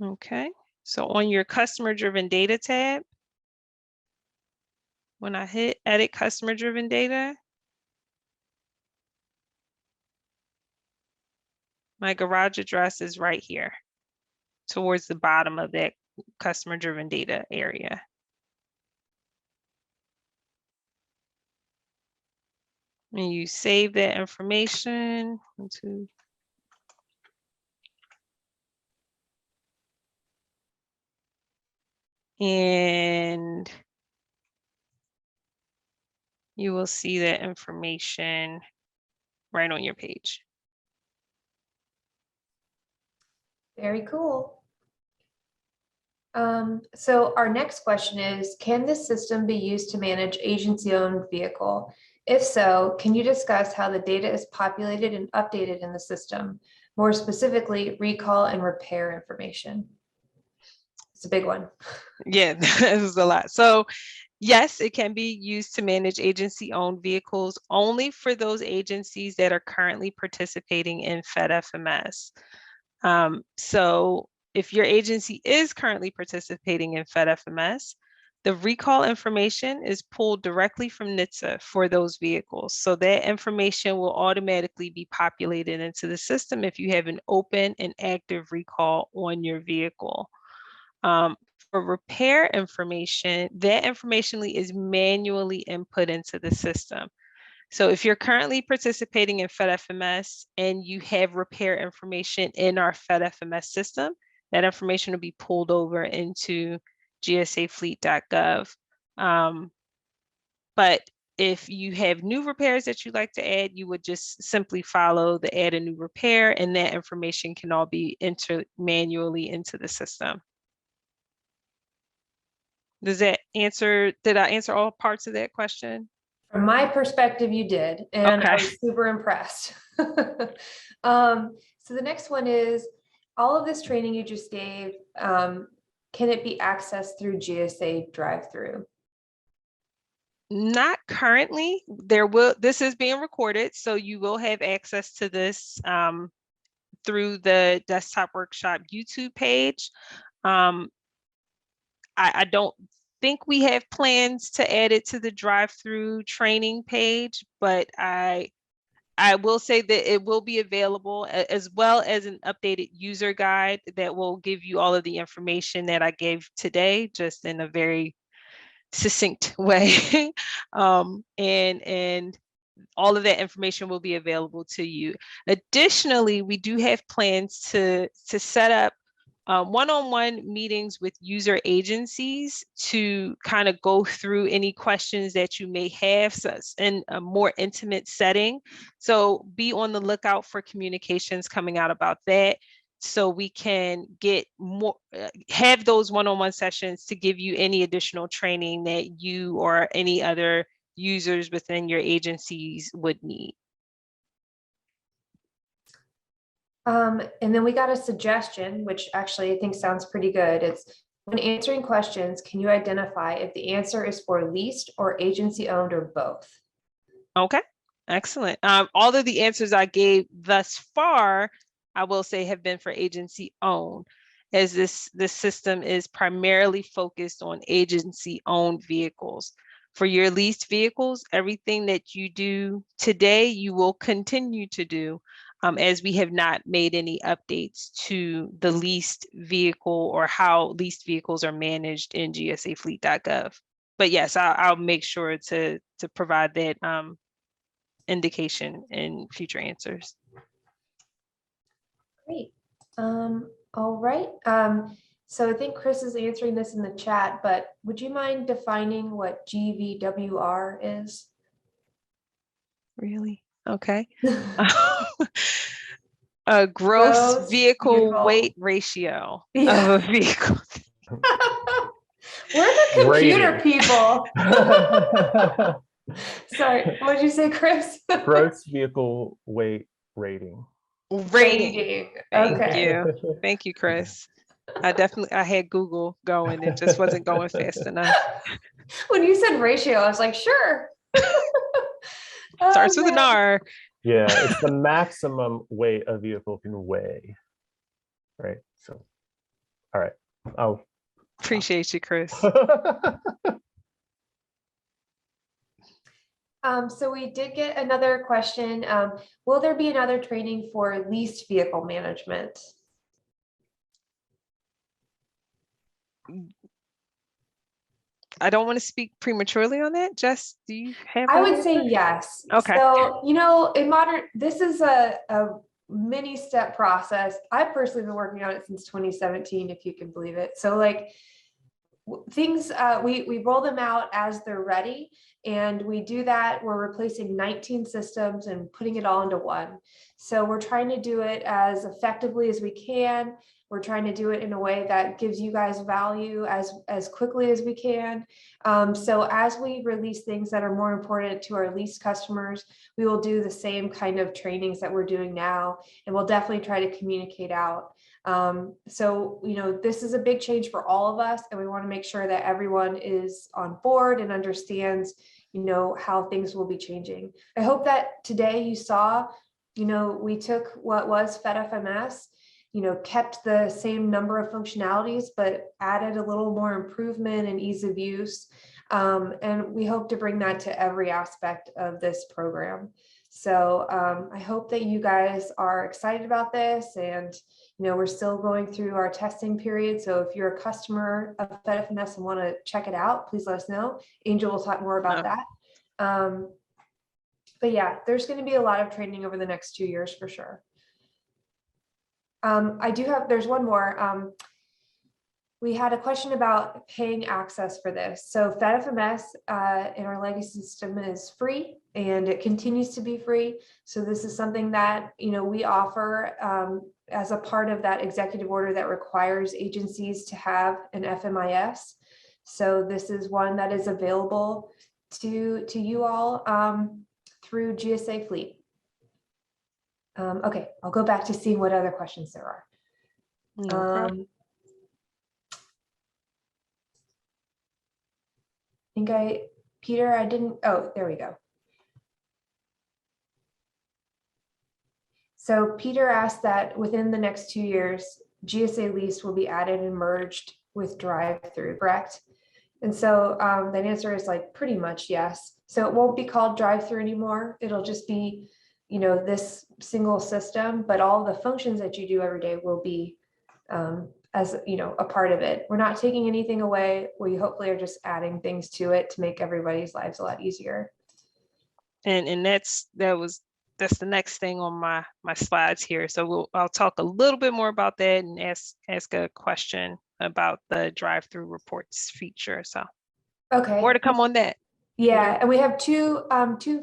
Okay, so on your customer driven data tab, when I hit edit customer driven data, my garage address is right here towards the bottom of that customer driven data area. And you save that information into and you will see that information right on your page. Very cool. So our next question is, can this system be used to manage agency-owned vehicle? If so, can you discuss how the data is populated and updated in the system? More specifically, recall and repair information. It's a big one. Yeah, that was a lot. So yes, it can be used to manage agency-owned vehicles only for those agencies that are currently participating in FedFMS. So if your agency is currently participating in FedFMS, the recall information is pulled directly from NHTSA for those vehicles. So that information will automatically be populated into the system if you have an open and active recall on your vehicle. For repair information, that information is manually input into the system. So if you're currently participating in FedFMS and you have repair information in our FedFMS system, that information will be pulled over into GSAFleet.gov. But if you have new repairs that you'd like to add, you would just simply follow the add a new repair, and that information can all be entered manually into the system. Does that answer, did I answer all parts of that question? From my perspective, you did, and Okay. I was super impressed. So the next one is, all of this training you just gave, can it be accessed through GSA drive-through? Not currently. This is being recorded, so you will have access to this through the Desktop Workshop YouTube page. I don't think we have plans to add it to the drive-through training page, but I will say that it will be available, as well as an updated user guide that will give you all of the information that I gave today, just in a very succinct way. And all of that information will be available to you. Additionally, we do have plans to set up one-on-one meetings with user agencies to kind of go through any questions that you may have in a more intimate setting. So be on the lookout for communications coming out about that, so we can get more, have those one-on-one sessions to give you any additional training that you or any other users within your agencies would need. And then we got a suggestion, which actually I think sounds pretty good. It's, when answering questions, can you identify if the answer is for leased or agency owned or both? Okay, excellent. All of the answers I gave thus far, I will say, have been for agency owned, as this system is primarily focused on agency owned vehicles. For your leased vehicles, everything that you do today, you will continue to do, as we have not made any updates to the leased vehicle or how leased vehicles are managed in GSAFleet.gov. But yes, I'll make sure to provide that indication in future answers. Great. All right. So I think Chris is answering this in the chat, but would you mind defining what GVWR is? Really? Okay. A gross vehicle weight ratio of a vehicle. We're the computer Rating. people. Sorry, what did you say, Chris? Gross vehicle weight rating. Rating. Thank Okay. you. Thank you, Chris. I had Google going. It just wasn't going fast enough. When you said ratio, I was like, sure. Starts with an R. Yeah, it's the maximum weight a vehicle can weigh. Right. So, all right. Oh, appreciate you, Chris. So we did get another question. Will there be another training for leased vehicle management? I don't want to speak prematurely on that. Jess, do you have I that would answer? say yes. Okay. So, this is a mini step process. I've personally been working on it since 2017, if you can believe it. So things, we roll them out as they're ready, and we do that. We're replacing 19 systems and putting it all into one. So we're trying to do it as effectively as we can. We're trying to do it in a way that gives you guys value as quickly as we can. So as we release things that are more important to our leased customers, we will do the same kind of trainings that we're doing now, and we'll definitely try to communicate out. So, this is a big change for all of us, and we want to make sure that everyone is on board and understands, how things will be changing. I hope that today you saw, we took what was FedFMS, kept the same number of functionalities, but added a little more improvement and ease of use. And we hope to bring that to every aspect of this program. So I hope that you guys are excited about this, and we're still going through our testing period. So if you're a customer of FedFMS and want to check it out, please let us know. Angel will talk more about that. But yeah, there's going to be a lot of training over the next 2 years for sure. There's one more. We had a question about paying access for this. So FedFMS in our legacy system is free, and it continues to be free. So this is something that, we offer as a part of that executive order that requires agencies to have an FMIS. So this is one that is available to you all through GSA Fleet. Okay, I'll go back to seeing what other questions there are. No problem. Peter, oh, there we go. So Peter asked that within the next 2 years, GSA lease will be added and merged with drive-through, correct? And so that answer is pretty much yes. So it won't be called drive-through anymore. It'll just be, this single system, but all the functions that you do every day will be as a part of it. We're not taking anything away. We hopefully are just adding things to it to make everybody's lives a lot easier. And that was that's the next thing on my slides here. So I'll talk a little bit more about that and ask a question about the drive-through reports feature. So Okay. more to come on that. Yeah, and we have two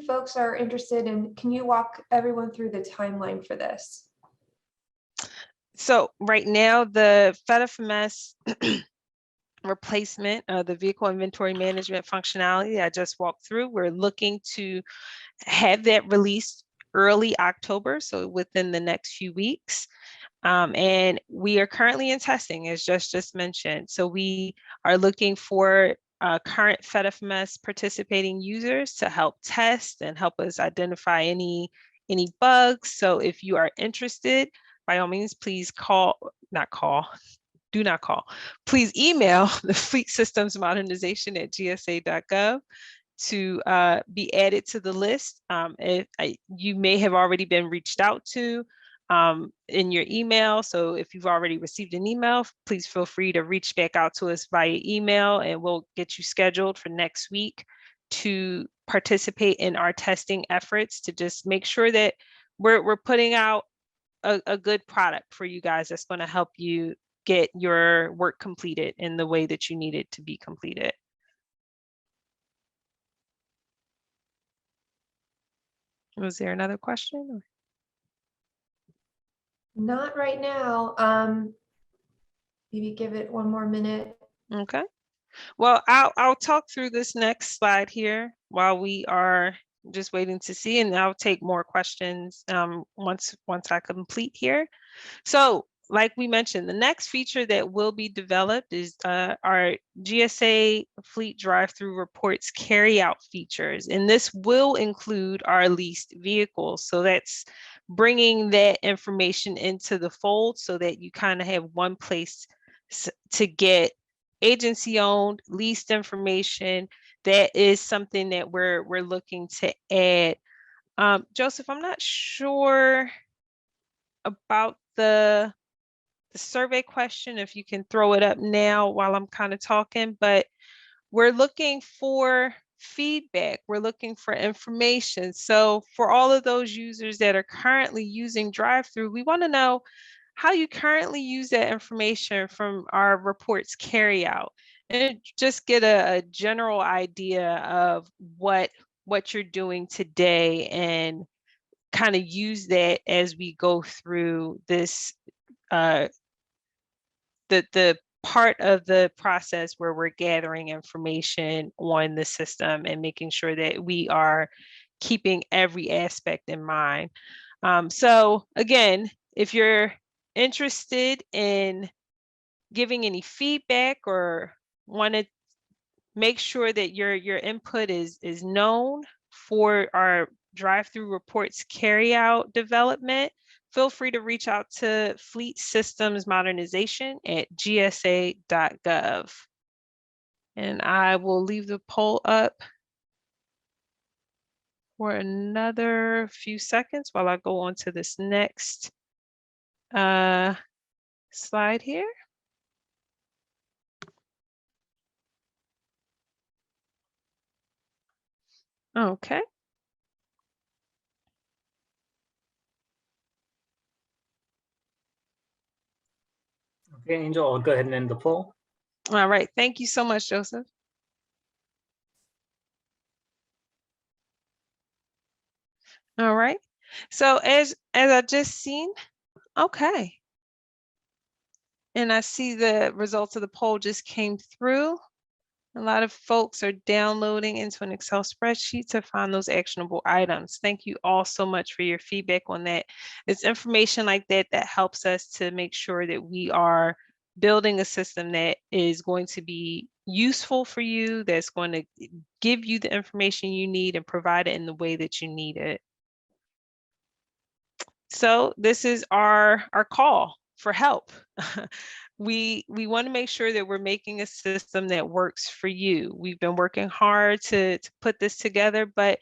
folks are interested in. Can you walk everyone through the timeline for this? So right now, the FedFMS replacement of the vehicle inventory management functionality I just walked through, we're looking to have that released early October, so within the next few weeks. And we are currently in testing, as just mentioned. So we are looking for current FedFMS participating users to help test and help us identify any bugs. So if you are interested, by all means, please do not call. Please email the Fleet Systems Modernization at GSA.gov to be added to the list. You may have already been reached out to in your email. So if you've already received an email, please feel free to reach back out to us via email, and we'll get you scheduled for next week to participate in our testing efforts to just make sure that we're putting out a good product for you guys that's going to help you get your work completed in the way that you need it to be completed. Was there another question? Not right now. Maybe give it one more minute. Okay. Well, I'll talk through this next slide here while we are just waiting to see, and I'll take more questions once I complete here. So, like we mentioned, the next feature that will be developed is our GSA Fleet drive-through reports carry-out features, and this will include our leased vehicles. So that's bringing that information into the fold so that you kind of have one place to get agency-owned leased information. That is something that we're looking to add. Joseph, I'm not sure about the survey question, if you can throw it up now while I'm kind of talking, but we're looking for feedback. We're looking for information. So for all of those users that are currently using drive-through, we want to know how you currently use that information from our reports carry out, and just get a general idea of what you're doing today, and kind of use that as we go through this the part of the process where we're gathering information on the system and making sure that we are keeping every aspect in mind. So again, if you're interested in giving any feedback or want to make sure that your input is known for our drive-through reports carry-out development, feel free to reach out to Fleet Systems Modernization at GSA.gov. And I will leave the poll up for another few seconds while I go on to this next slide here. Okay. Okay, Angel, I'll go ahead and end the poll. All right. Thank you so much, Joseph. All right. So as I just seen, okay. And I see the results of the poll just came through. A lot of folks are downloading into an Excel spreadsheet to find those actionable items. Thank you all so much for your feedback on that. It's information like that that helps us to make sure that we are building a system that is going to be useful for you, that's going to give you the information you need and provide it in the way that you need it. So this is our call for help. We want to make sure that we're making a system that works for you. We've been working hard to put this together, but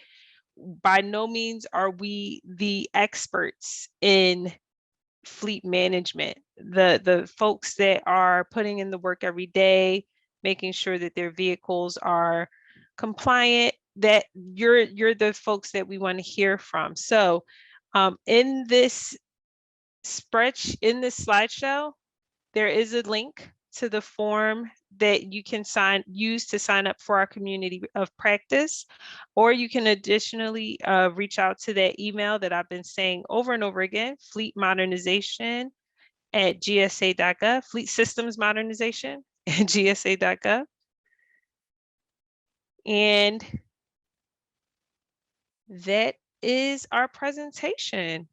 by no means are we the experts in fleet management. The folks that are putting in the work every day, making sure that their vehicles are compliant, that you're the folks that we want to hear from. So in this slideshow, there is a link to the form that you can use to sign up for our community of practice, or you can additionally reach out to that email that I've been saying over and over again, fleet modernization at GSA.gov, fleet systems modernization at GSA.gov. And that is our presentation.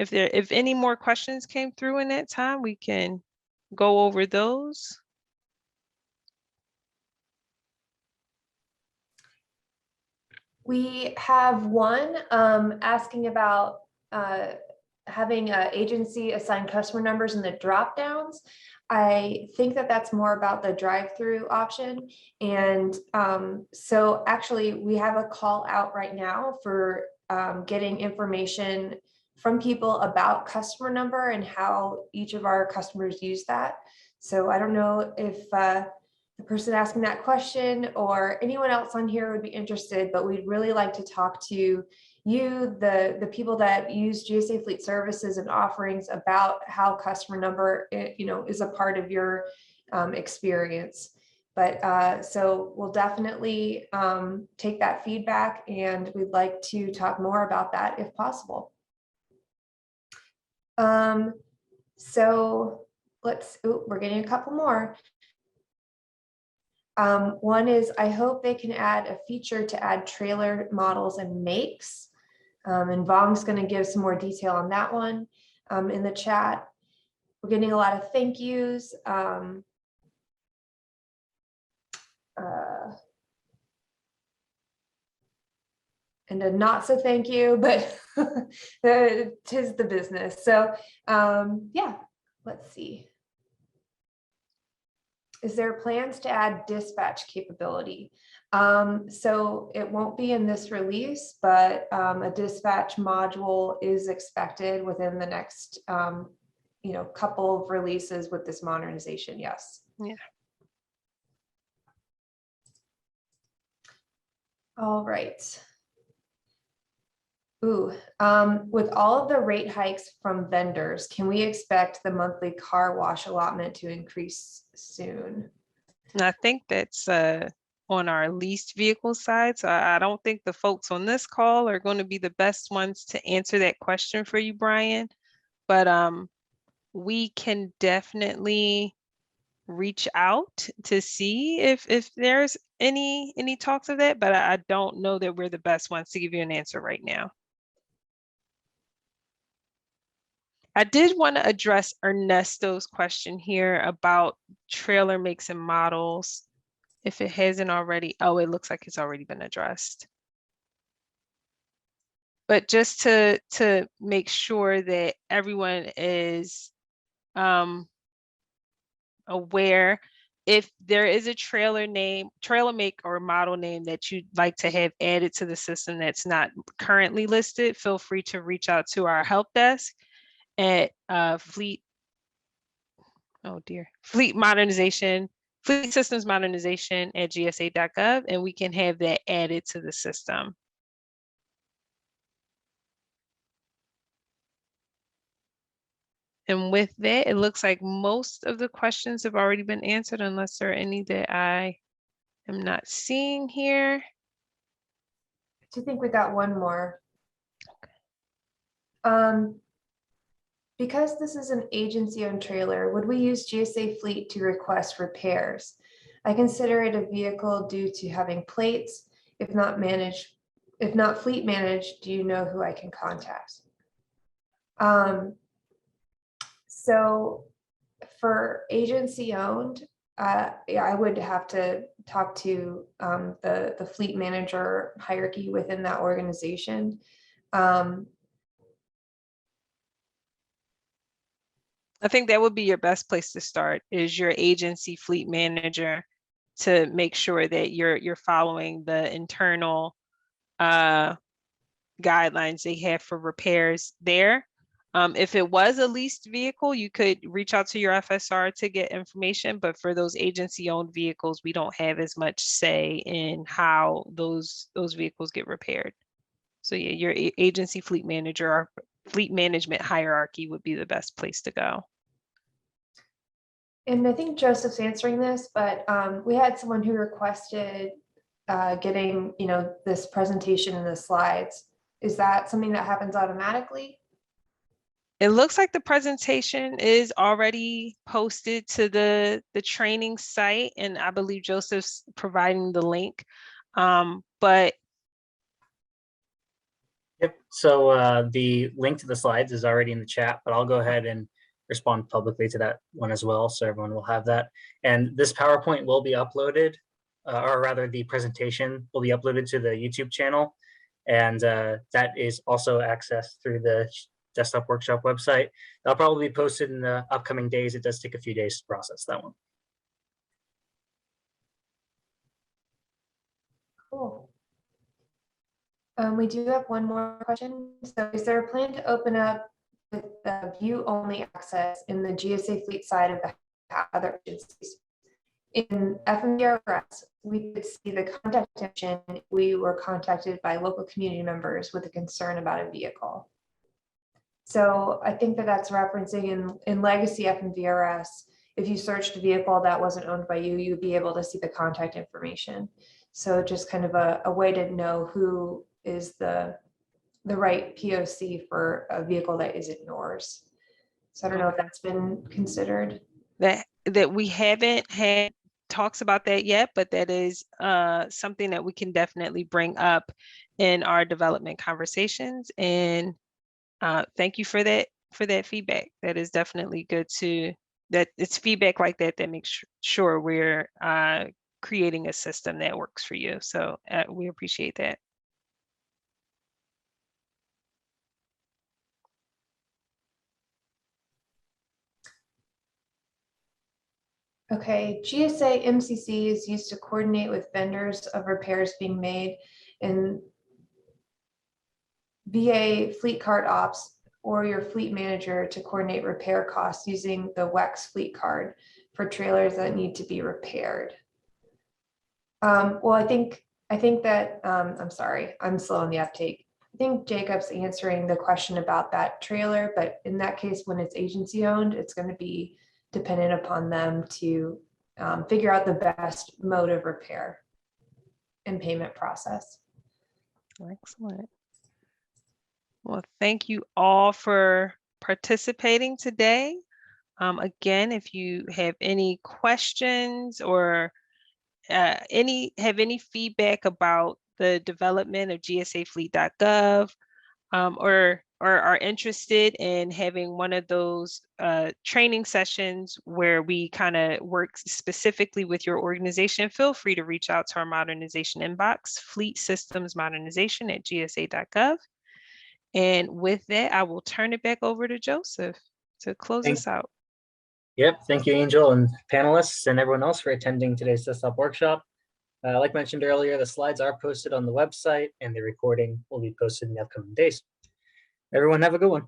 If any more questions came through in that time, we can go over those. We have one asking about having agency assigned customer numbers in the drop downs. I think that that's more about the drive-through option. And so actually we have a call out right now for getting information from people about customer number and how each of our customers use that. So I don't know if the person asking that question or anyone else on here would be interested, but we'd really like to talk to you, the people that use GSA Fleet services and offerings, about how customer number, is a part of your experience. But so we'll definitely take that feedback, and we'd like to talk more about that if possible. So we're getting a couple more. One is, I hope they can add a feature to add trailer models and makes. And Vong's going to give some more detail on that one in the chat. We're getting a lot of thank yous. And a not so thank you, but tis the business. So yeah, let's see. Is there plans to add dispatch capability? So it won't be in this release, but a dispatch module is expected within the next couple of releases with this modernization. Yes. Yeah. All right. With all of the rate hikes from vendors, can we expect the monthly car wash allotment to increase soon? And I think that's on our leased vehicle side. So I don't think the folks on this call are going to be the best ones to answer that question for you, Brian. But we can definitely reach out to see if there's any talks of that, but I don't know that we're the best ones to give you an answer right now. I did want to address Ernesto's question here about trailer makes and models. If it hasn't already, oh, it looks like it's already been addressed. But just to make sure that everyone is aware, if there is a trailer make or model name that you'd like to have added to the system that's not currently listed, feel free to reach out to our help desk at fleet systems modernization at GSA.gov, and we can have that added to the system. And with that, it looks like most of the questions have already been answered, unless there are any that I am not seeing here. I do think we got one more. Because this is an agency-owned trailer, would we use GSA Fleet to request repairs? I consider it a vehicle due to having plates. If not fleet managed, do you know who I can contact? So for agency-owned, I would have to talk to the fleet manager hierarchy within that organization. I think that would be your best place to start, is your agency fleet manager, to make sure that you're following the internal guidelines they have for repairs there. If it was a leased vehicle, you could reach out to your FSR to get information, but for those agency-owned vehicles, we don't have as much say in how those vehicles get repaired. So yeah, your agency fleet manager or fleet management hierarchy would be the best place to go. And I think Joseph's answering this, but we had someone who requested getting, this presentation and the slides. Is that something that happens automatically? It looks like the presentation is already posted to the training site, and I believe Joseph's providing the link. But Yep. So the link to the slides is already in the chat, but I'll go ahead and respond publicly to that one as well, so everyone will have that. And this PowerPoint will be uploaded, or rather the presentation will be uploaded to the YouTube channel. And that is also accessed through the Desktop Workshop website. That'll probably be posted in the upcoming days. It does take a few days to process that one. Cool. We do have one more question. So is there a plan to open up with the view-only access in the GSA fleet side of the other agencies? In FMVRS, we could see the contact information. We were contacted by local community members with a concern about a vehicle. So I think that that's referencing in legacy FMVRS, if you searched a vehicle that wasn't owned by you, you'd be able to see the contact information. So just kind of a way to know who is the right POC for a vehicle that isn't yours. So I don't know if that's been considered. that we haven't had talks about that yet, but that is something that we can definitely bring up in our development conversations. And thank you for that feedback. That is definitely good that it's feedback like that that makes sure we're creating a system that works for you. So we appreciate that. Okay, GSA MCC is used to coordinate with vendors of repairs being made in VA fleet card ops or your fleet manager to coordinate repair costs using the WEX fleet card for trailers that need to be repaired. Well, I think that, I'm sorry, I'm slow on the uptake. I think Jacob's answering the question about that trailer, but in that case, when it's agency owned, it's going to be dependent upon them to figure out the best mode of repair and payment process. Excellent. Well, thank you all for participating today. Again, if you have any questions or have any feedback about the development of GSAFleet.gov, or are interested in having one of those training sessions where we kind of work specifically with your organization, feel free to reach out to our modernization inbox, fleet systems modernization at gsa.gov. And with that, I will turn it back over to Joseph to close us out. Yep, thank you, Angel, and panelists and everyone else for attending today's desktop workshop. Like mentioned earlier, the slides are posted on the website and the recording will be posted in the upcoming days. Everyone have a good one.